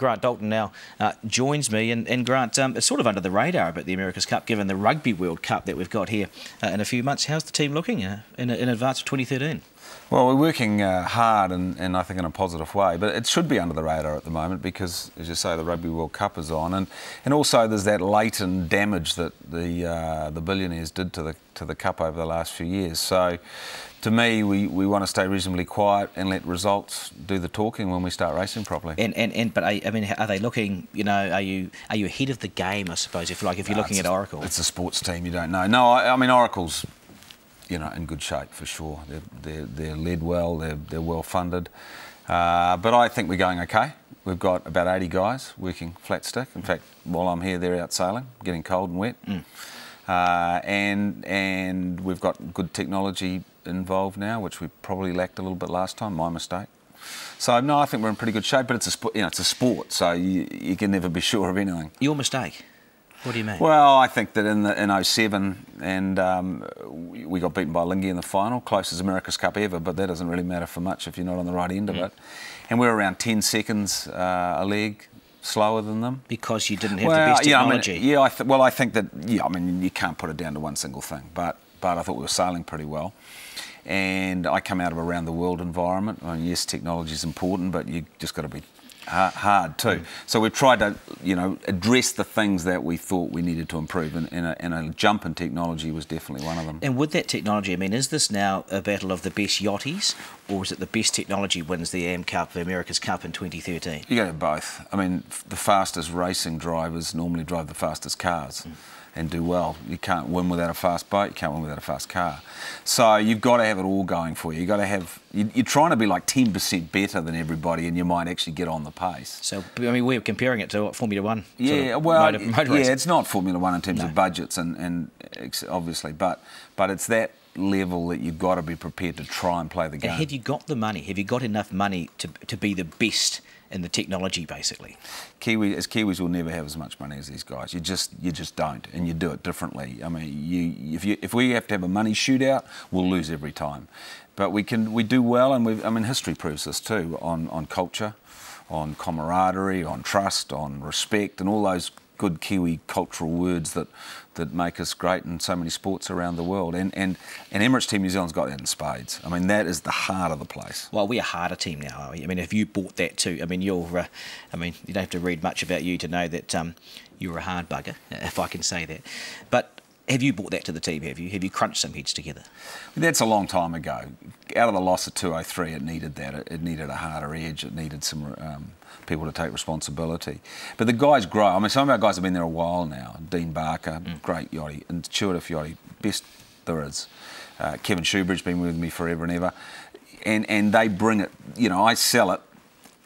Grant Dalton now joins me, and Grant, it's sort of under the radar about the America's Cup, given the Rugby World Cup that we've got here in a few months. How's the team looking in advance of 2013? Well, we're working hard and I think in a positive way, but it should be under the radar at the moment because, as you say, the Rugby World Cup is on, and also there's that latent damage that the billionaires did to the Cup over the last few years. So, to me, we want to stay reasonably quiet and let results do the talking when we start racing properly. But I mean, are they looking? You know, are you ahead of the game? I suppose if you're looking at Oracle, it's a sports team. You don't know. No, I mean Oracle's, you know, in good shape for sure. They're led well. They're well funded. But I think we're going okay. We've got about 80 guys working flat stick. In fact, while I'm here, they're out sailing, getting cold and wet. And we've got good technology involved now, which we probably lacked a little bit last time. My mistake. So no, I think we're in pretty good shape. But it's a sport, so you can never be sure of anything. Your mistake. What do you mean? Well, I think that in 07 and we got beaten by Lingy in the final, closest America's Cup ever, but that doesn't really matter for much if you're not on the right end of it. And we're around 10 seconds a leg slower than them. Because you didn't have the best technology. I think that, I mean, you can't put it down to one single thing, but I thought we were sailing pretty well. And I come out of a round the world environment. I mean, yes, technology is important, but you just got to be hard too. So we've tried to, address the things that we thought we needed to improve, and a jump in technology was definitely one of them. And with that technology, I mean, is this now a battle of the best yachties, or is it the best technology wins the AM Cup, the America's Cup in 2013? You go to both. I mean, the fastest racing drivers normally drive the fastest cars. And do well. You can't win without a fast boat. You can't win without a fast car. So you've got to have it all going for you. You've got to have. You're trying to be like 10% better than everybody, and you might actually get on the pace. So I mean, we're comparing it to what, Formula One. Yeah, motor racing. It's not Formula One in terms of budgets and obviously, but it's that level that you've got to be prepared to try and play the game. And have you got the money? Have you got enough money to be the best in the technology, basically? Kiwis will never have as much money as these guys. You just don't, and you do it differently. I mean, if we have to have a money shootout, we'll lose every time. But we do well, and history proves this too, on culture, on camaraderie, on trust, on respect, and all those good Kiwi cultural words that make us great in so many sports around the world. And Emirates Team New Zealand's got that in spades. I mean, that is the heart of the place. Well, we're a harder team now, are we? I mean, have you bought that too? I mean, you don't have to read much about you to know that you're a hard bugger, if I can say that. But have you brought that to the team, have you? Have you crunched some heads together? That's a long time ago. Out of the loss of 203, it needed that. It needed a harder edge. It needed some people to take responsibility. But the guys grow. I mean, some of our guys have been there a while now. Dean Barker, great yachty, intuitive yachty, best there is. Kevin Shoebridge's been with me forever and ever. And they bring it, I sell it,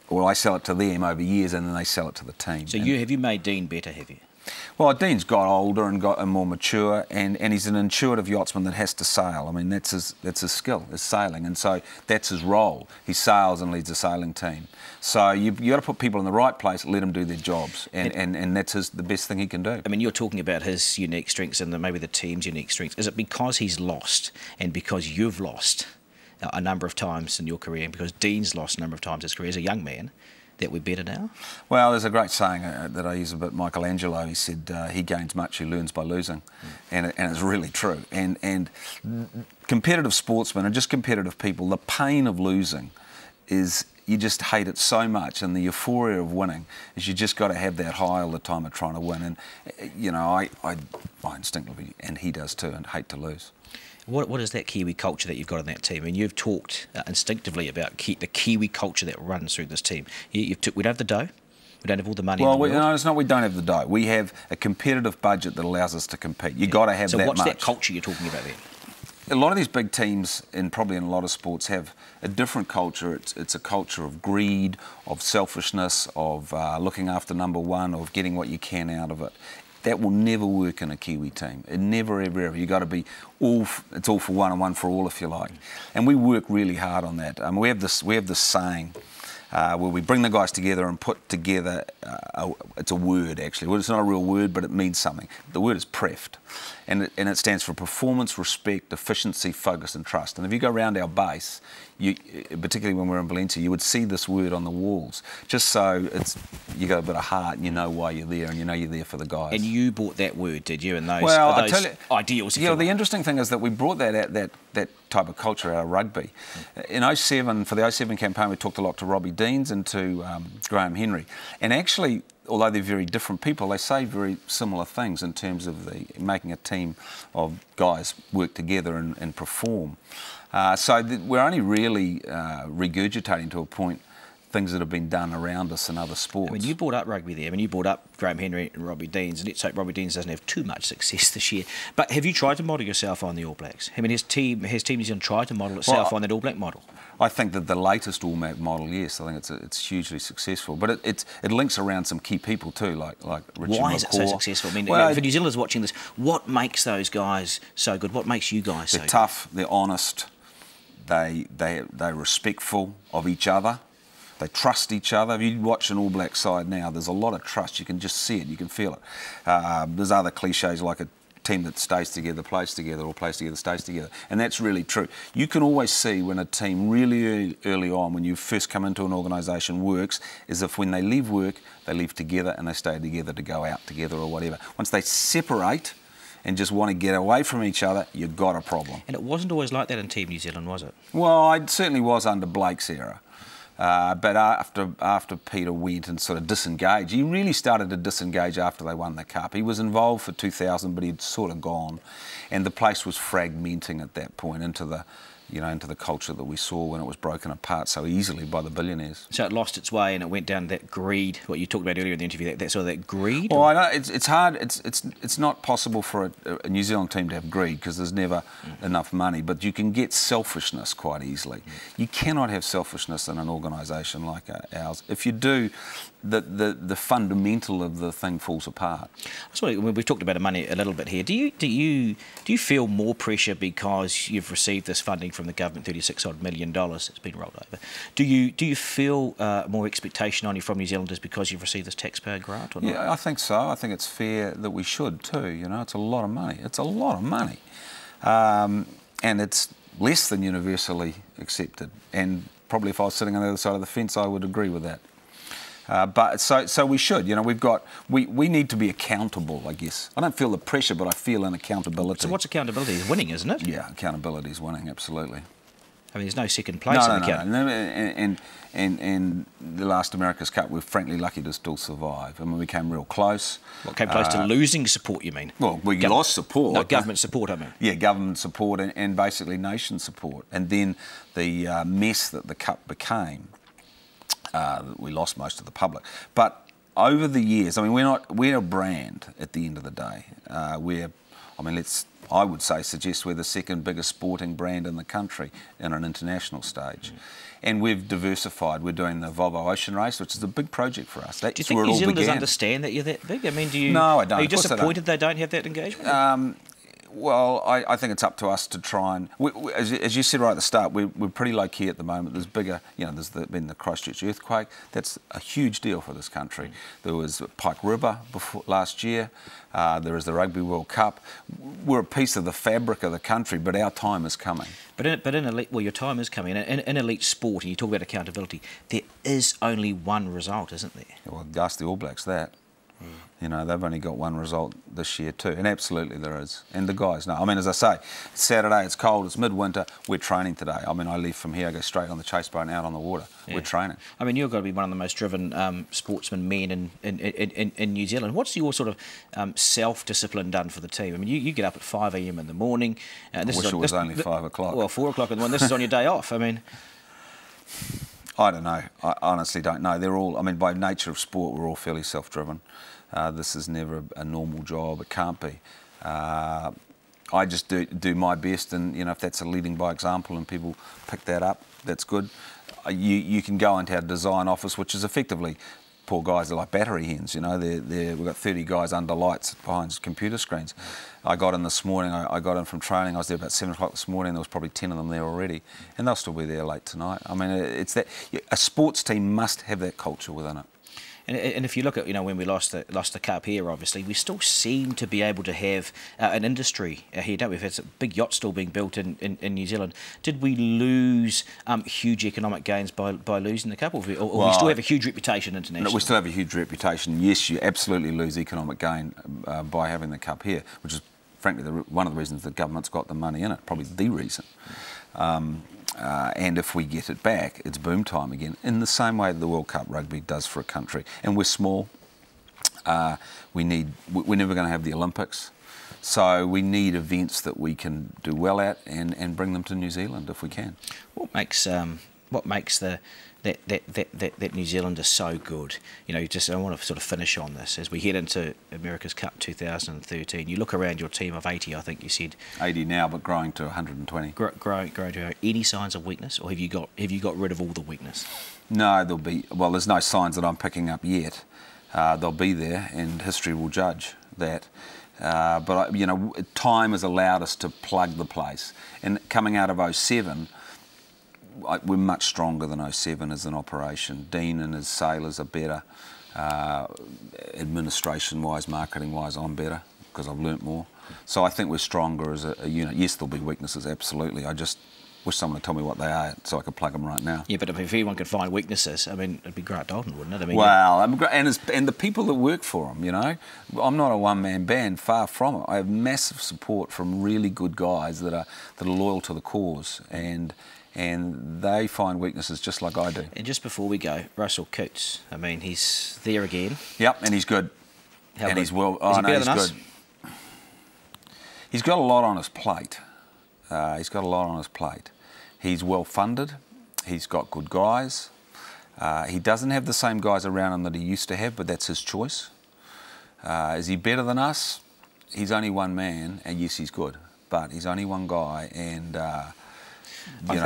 or I sell it to them over years, and then they sell it to the team. So have you made Dean better, have you? Well, Dean's got older and got more mature, and he's an intuitive yachtsman that has to sail. I mean, that's his skill, is sailing, and so that's his role. He sails and leads a sailing team. So you've got to put people in the right place, let them do their jobs, and that's the best thing he can do. I mean, you're talking about his unique strengths and maybe the team's unique strengths. Is it because he's lost and because you've lost a number of times in your career, and because Dean's lost a number of times in his career as a young man, that we're better now? Well, there's a great saying that I use a bit, Michelangelo. He said, he gains much, he learns by losing. And it's really true. And competitive sportsmen and just competitive people, the pain of losing is you just hate it so much, and the euphoria of winning is you just got to have that high all the time of trying to win. And, I instinctively, and he does too, and hate to lose. What is that Kiwi culture that you've got in that team? I mean, you've talked instinctively about the Kiwi culture that runs through this team. We don't have the dough. We don't have all the money in the world. No, it's not we don't have the dough. We have a competitive budget that allows us to compete. You've got to have that much. So what's that culture you're talking about then? A lot of these big teams, and probably in a lot of sports, have a different culture. It's a culture of greed, of selfishness, of looking after number one, of getting what you can out of it. That will never work in a Kiwi team. It never, ever, ever. You've got to be it's all for one and one for all, if you like. And we work really hard on that. We have this saying where we bring the guys together and put together, it's a word actually. Well, it's not a real word, but it means something. The word is PREFT. And it stands for performance, respect, efficiency, focus and trust. And if you go around our base, particularly when we were in Valencia, you would see this word on the walls, just so you got a bit of heart and you know why you're there and you know you're there for the guys. And you brought that word, did you? And those, well, those I tell you, ideals. Yeah, the interesting thing is that we brought that type of culture out of rugby. In 07, for the 07 campaign, we talked a lot to Robbie Deans and to Graham Henry. And actually, although they're very different people, they say very similar things in terms of making a team of guys work together and perform. We're only really regurgitating to a point things that have been done around us in other sports. I mean, you brought up rugby there. I mean, you brought up Graham Henry and Robbie Deans, and let's hope Robbie Deans doesn't have too much success this year. But have you tried to model yourself on the All Blacks? I mean, has Team New Zealand tried to model itself on that All Black model? I think that the latest All Black model, yes, I think it's hugely successful. But it links around some key people too, like Richie Why McCaw. is it so successful? I mean, for New Zealanders watching this, what makes those guys so good? What makes you guys so good? They're tough, they're honest, they're respectful of each other. They trust each other. If you watch an All Black side now, there's a lot of trust. You can just see it. You can feel it. There's other cliches like a team that stays together, plays together, or plays together, stays together. And that's really true. You can always see when a team really early on, when you first come into an organisation, works, is if when they leave work, they leave together and they stay together to go out together or whatever. Once they separate and just want to get away from each other, you've got a problem. And it wasn't always like that in Team New Zealand, was it? Well, it certainly was under Blake's era. But after Peter went and sort of disengaged, he really started to disengage after they won the Cup. He was involved for 2000, but he'd sort of gone. And the place was fragmenting at that point into the culture that we saw when it was broken apart so easily by the billionaires. So it lost its way and it went down that greed, what you talked about earlier in the interview, that sort of that greed? Well, I know it's hard. It's not possible for a New Zealand team to have greed because there's never enough money, but you can get selfishness quite easily. You cannot have selfishness in an organisation like ours. If you do, the fundamental of the thing falls apart. So we've talked about the money a little bit here. Do you feel more pressure because you've received this funding from the government, $36 million that's been rolled over? Do you feel more expectation on you from New Zealanders because you've received this taxpayer grant or not? Yeah, I think so. I think it's fair that we should too. You know, it's a lot of money. It's a lot of money, and it's less than universally accepted. And probably if I was sitting on the other side of the fence, I would agree with that. But so we should, you know, we need to be accountable, I guess. I don't feel the pressure, but I feel an accountability. So what's accountability? It's winning, isn't it? Yeah, accountability is winning, absolutely. I mean, there's no second place in the count. No, and the last America's Cup, we're frankly lucky to still survive. I mean, we came real close. What, came close to losing support, you mean? Well, we lost support. No, government support, I mean. Yeah, government support and basically nation support. And then the mess that the Cup became, we lost most of the public. But over the years, I mean, we're a brand at the end of the day. I would suggest we're the second biggest sporting brand in the country in an international stage. And we've diversified. We're doing the Volvo Ocean Race, which is a big project for us. That's do you think where New it all Zealanders began. understand that you're that big? I mean, No, I don't. Are you disappointed they don't have that engagement? Well, I think it's up to us to try and, as you said right at the start, we're pretty low key at the moment. There's bigger, you know, there's been the Christchurch earthquake. That's a huge deal for this country. There was Pike River last year. There is the Rugby World Cup. We're a piece of the fabric of the country, but our time is coming. But in elite, well, your time is coming. In elite sport, and you talk about accountability, there is only one result, isn't there? Well, ask the All Blacks that. You know, they've only got one result this year too, and absolutely there is. And the guys know. I mean, as I say, it's Saturday, it's cold, it's midwinter, we're training today. I mean, I leave from here, I go straight on the chase boat and out on the water. Yeah. We're training. I mean, you've got to be one of the most driven sportsmen men in New Zealand. What's your sort of self-discipline done for the team? I mean, you get up at 5 a.m. in the morning. I wish it was only 5 o'clock. Well, 4 o'clock in the morning. This is on your day off. I mean... I don't know. I honestly don't know. They're all, I mean, by nature of sport, we're all fairly self-driven. This is never a normal job. It can't be. I just do my best, and you know, if that's a leading by example and people pick that up, that's good. You can go into our design office, which is effectively poor guys are like battery hens. You know, we've got 30 guys under lights behind computer screens. I got in this morning. I got in from training. I was there about 7 o'clock this morning. There was probably 10 of them there already, and they'll still be there late tonight. I mean, it's that a sports team must have that culture within it. And if you look at, when we lost the cup here, obviously, we still seem to be able to have an industry here, don't we? We've had a big yacht still being built in New Zealand. Did we lose huge economic gains by losing the cup, or we still have a huge reputation internationally? No, we still have a huge reputation. Yes, you absolutely lose economic gain by having the cup here, which is frankly one of the reasons the government's got the money in it, probably the reason. And if we get it back, it's boom time again, in the same way the World Cup rugby does for a country. And we're small. We're never going to have the Olympics. So we need events that we can do well at and bring them to New Zealand if we can. What makes that New Zealander so good? I want to sort of finish on this as we head into America's Cup 2013. You look around your team of 80, I think you said. 80 now, but growing to 120. Growing to any signs of weakness, or have you got rid of all the weakness? No, there's no signs that I'm picking up yet. They'll be there, and history will judge that. But time has allowed us to plug the place. And coming out of 07. We're much stronger than 07 as an operation. Dean and his sailors are better. Administration-wise, marketing-wise, I'm better because I've learnt more. So I think we're stronger as a unit. Yes, there'll be weaknesses, absolutely. I just wish someone would tell me what they are so I could plug them right now. Yeah, but if anyone could find weaknesses, it'd be Grant Dalton, wouldn't it? And the people that work for him, I'm not a one-man band, far from it. I have massive support from really good guys that are loyal to the cause, and they find weaknesses just like I do. And just before we go, Russell Coates, he's there again. Yep, and he's good. He's well. Is he better than us? Good. He's got a lot on his plate. He's well funded. He's got good guys. He doesn't have the same guys around him that he used to have, but that's his choice. Is he better than us? He's only one man, and yes, he's good, but he's only one guy, and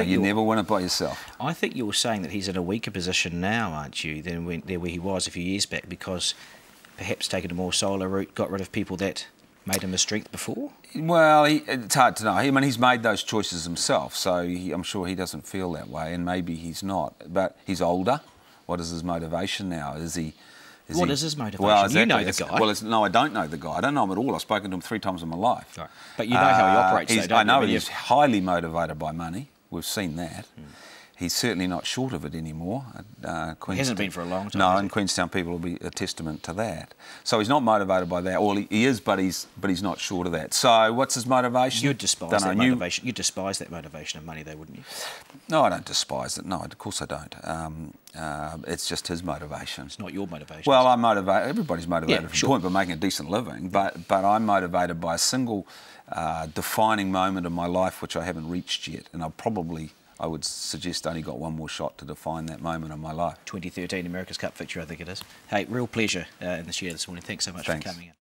you never win it by yourself. I think you're saying that he's in a weaker position now, aren't you, than where he was a few years back, because perhaps taking a more solo route got rid of people that made him a strength before? Well, it's hard to know. He's made those choices himself, so I'm sure he doesn't feel that way, and maybe he's not. But he's older. What is his motivation now? What is his motivation? Well, exactly. You know the guy. Well, no, I don't know the guy. I don't know him at all. I've spoken to him 3 times in my life. Right. But you know how he operates, I know he's highly motivated by money. We've seen that. He's certainly not short of it anymore. He hasn't been for a long time. No, and Queenstown people will be a testament to that. So he's not motivated by that. Well, he is, but he's not short of that. So what's his motivation? You'd despise that motivation. You'd despise that motivation of money, though, wouldn't you? No, I don't despise it. No, of course I don't. It's just his motivation. It's not your motivation. Well, I'm motivated. Everybody's motivated from the point by making a decent living. But I'm motivated by a single defining moment in my life which I haven't reached yet, and I would suggest only got one more shot to define that moment in my life. 2013 America's Cup victory, I think it is. Hey, real pleasure in the share this morning. Thanks so much for coming in.